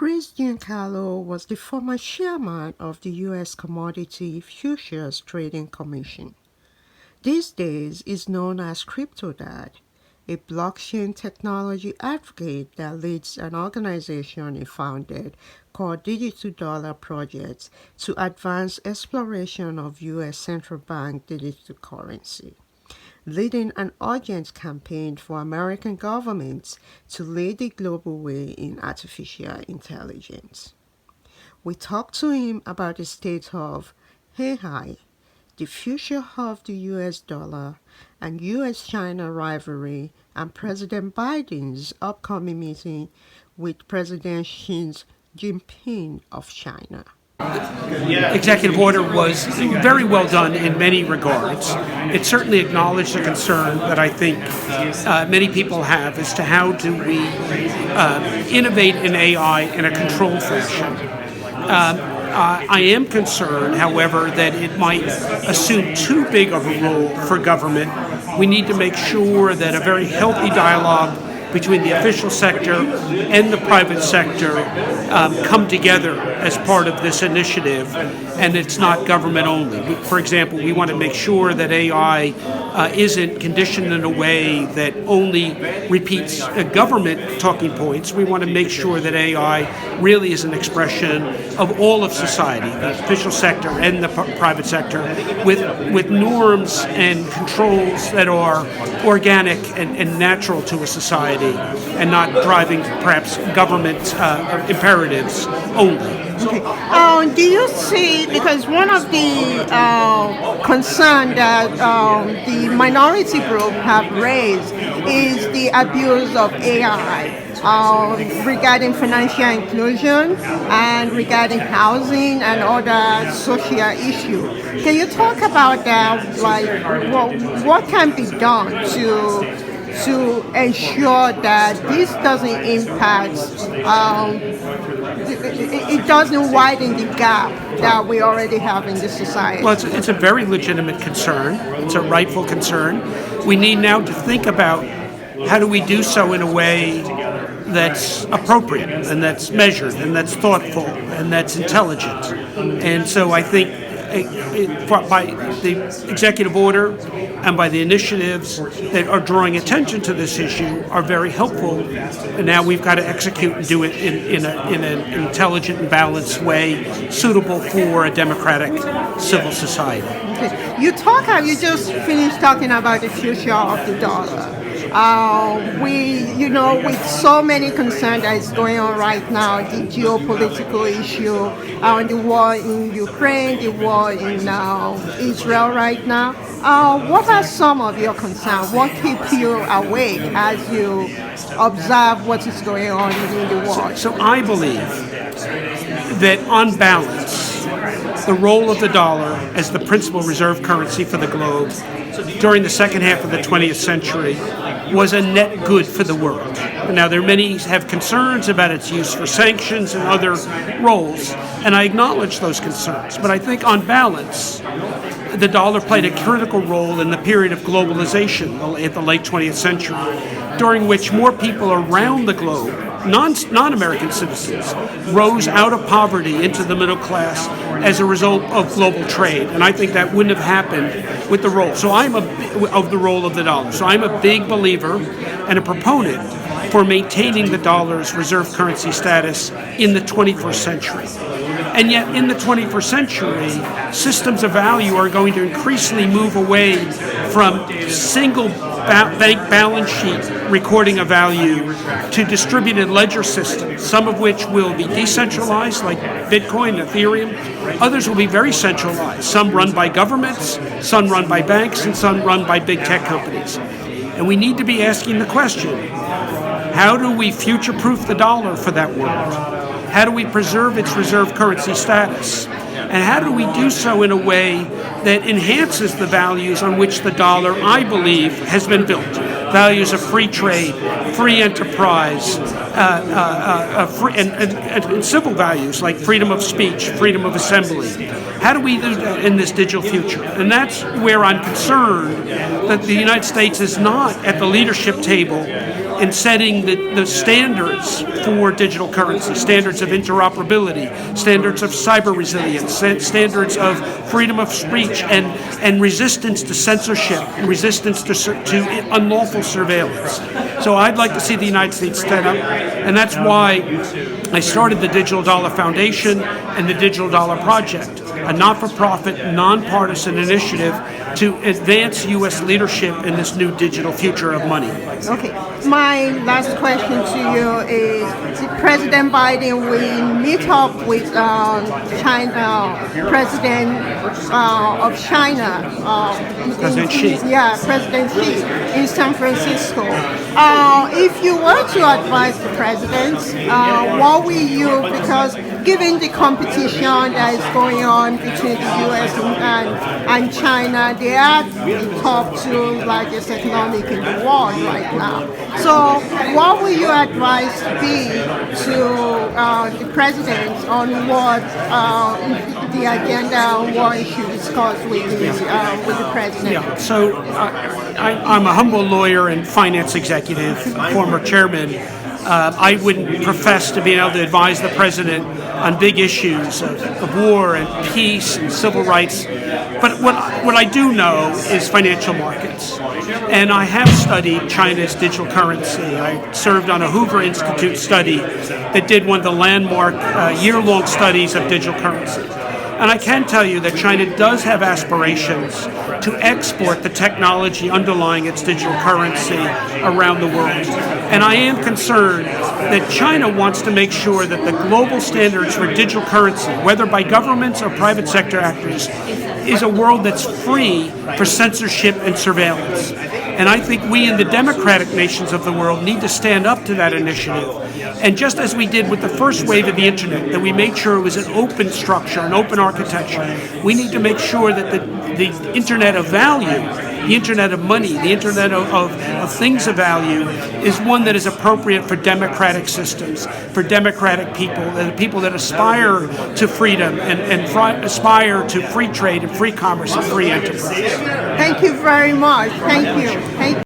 Chris Giancarlos was the former chairman of the U.S. Commodity Futures Trading Commission. These days is known as CryptoDad, a blockchain technology advocate that leads an organization he founded called Digital Dollar Project to advance exploration of U.S. central bank digital currency, leading an urgent campaign for American governments to lead the global way in artificial intelligence. We talked to him about the state of AI, the future of the US dollar, and U.S. China rivalry, and President Biden's upcoming meeting with President Xi Jinping of China. Executive order was very well done in many regards. It certainly acknowledged a concern that I think many people have as to how do we innovate in AI in a controlled fashion. I am concerned, however, that it might assume too big of a role for government. We need to make sure that a very healthy dialogue between the official sector and the private sector come together as part of this initiative, and it's not government only. For example, we want to make sure that AI isn't conditioned in a way that only repeats government talking points. We want to make sure that AI really is an expression of all of society, the official sector and the private sector, with norms and controls that are organic and natural to a society, and not driving perhaps government imperatives only. Okay. Do you see, because one of the concerns that the minority group have raised is the abuse of AI regarding financial inclusion and regarding housing and other social issues. Can you talk about that? Like, what can be done to ensure that this doesn't impact, it doesn't widen the gap that we already have in this society? Well, it's a very legitimate concern. It's a rightful concern. We need now to think about how do we do so in a way that's appropriate and that's measured and that's thoughtful and that's intelligent. And so I think by the executive order and by the initiatives that are drawing attention to this issue are very helpful. And now we've got to execute and do it in an intelligent and balanced way, suitable for a democratic civil society. Okay. You just finished talking about the future of the dollar. With so many concerns that is going on right now, the geopolitical issue, the war in Ukraine, the war in Israel right now, what are some of your concerns? What keeps you awake as you observe what is going on in the world? So I believe that on balance, the role of the dollar as the principal reserve currency for the globe during the second half of the 20th century was a net good for the world. Now, there are many have concerns about its use for sanctions and other roles, and I acknowledge those concerns. But I think on balance, the dollar played a critical role in the period of globalization at the late 20th century, during which more people around the globe, non-American citizens, rose out of poverty into the middle class as a result of global trade. And I think that wouldn't have happened with the role. So of the role of the dollar. So I'm a big believer and a proponent for maintaining the dollar's reserve currency status in the 21st century. And yet in the 21st century, systems of value are going to increasingly move away from single bank balance sheet recording of value to distributed ledger systems, some of which will be decentralized, like Bitcoin, Ethereum. Others will be very centralized, some run by governments, some run by banks, and some run by big tech companies. And we need to be asking the question, how do we future-proof the dollar for that world? How do we preserve its reserve currency status? And how do we do so in a way that enhances the values on which the dollar, I believe, has been built? Values of free trade, free enterprise, and civil values like freedom of speech, freedom of assembly. How do we do that in this digital future? And that's where I'm concerned that the United States is not at the leadership table in setting the standards for digital currency, standards of interoperability, standards of cyber resilience, standards of freedom of speech, and resistance to censorship, and resistance to unlawful surveillance. So I'd like to see the United States stand up, and that's why I started the Digital Dollar Foundation and the Digital Dollar Project, a not-for-profit, nonpartisan initiative to advance U.S. leadership in this new digital future of money. Okay. My last question to you is, President Biden will meet up with President of China. President Xi. Yeah, President Xi in San Francisco. If you were to advise the president, what will you, because given the competition that is going on between the U.S. and China, they are the top two largest economic in the world right now. So what will your advice be to the president on what the agenda on what he should discuss with the president? Yeah, so I'm a humble lawyer and finance executive, former chairman. I wouldn't profess to being able to advise the president on big issues of war and peace and civil rights. But what I do know is financial markets. And I have studied China's digital currency. I served on a Hoover Institute study that did one of the landmark year-long studies of digital currency. And I can tell you that China does have aspirations to export the technology underlying its digital currency around the world. And I am concerned that China wants to make sure that the global standards for digital currency, whether by governments or private sector actors, is a world that's free for censorship and surveillance. And I think we in the democratic nations of the world need to stand up to that initiative. And just as we did with the first wave of the internet, that we made sure it was an open structure, an open architecture, we need to make sure that the internet of value, the internet of money, the internet of things of value is one that is appropriate for democratic systems, for democratic people, the people that aspire to freedom and aspire to free trade and free commerce and free enterprise. Thank you very much. Thank you.